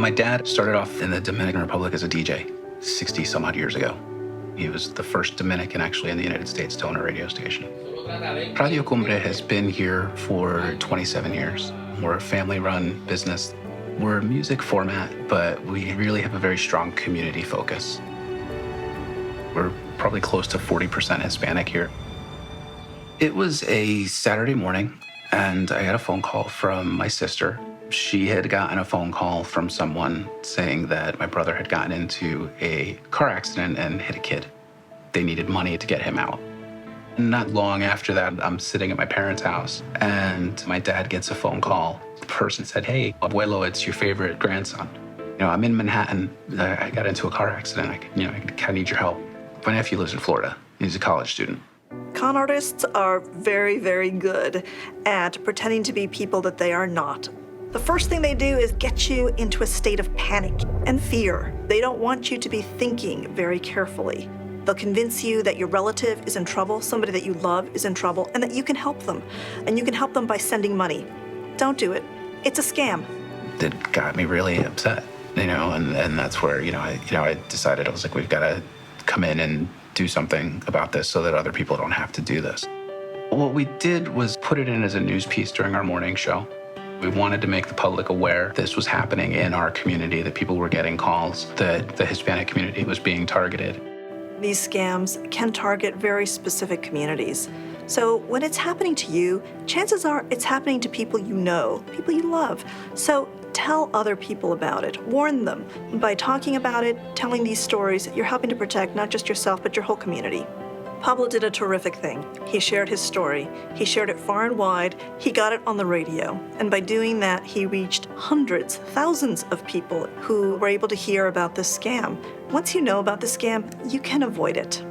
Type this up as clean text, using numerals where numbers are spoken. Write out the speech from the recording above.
My dad started off in the Dominican Republic as a DJ 60 some odd years ago. He was the first Dominican actually in the United States to own a radio station. Radio Cumbre has been here for 27 years. We're a family-run business. We're a music format, but we really have a very strong community focus. We're probably close to 40% Hispanic here. It was a Saturday morning, and I had a phone call from my sister. She had gotten a phone call from someone saying that my brother had gotten into a car accident and hit a kid. They needed money to get him out. Not long after that, I'm sitting at my parents' house, and my dad gets a phone call. The person said, "Hey, abuelo, it's your favorite grandson. I'm in Manhattan. I got into a car accident. I kind of need your help." My nephew lives in Florida. He's a college student. Con artists are very, very good at pretending to be people that they are not. The first thing they do is get you into a state of panic and fear. They don't want you to be thinking very carefully. They'll convince you that your relative is in trouble, somebody that you love is in trouble, and that you can help them. And you can help them by sending money. Don't do it. It's a scam. It got me really upset, and that's where, I decided, I was like, we've got to come in and do something about this so that other people don't have to do this. What we did was put it in as a news piece during our morning show. We wanted to make the public aware this was happening in our community, that people were getting calls, that the Hispanic community was being targeted. These scams can target very specific communities. So when it's happening to you, chances are it's happening to people you know, people you love. So tell other people about it. Warn them. By talking about it, telling these stories, you're helping to protect not just yourself, but your whole community. Pablo did a terrific thing. He shared his story. He shared it far and wide. He got it on the radio. And by doing that, he reached hundreds, thousands of people who were able to hear about this scam. Once you know about the scam, you can avoid it.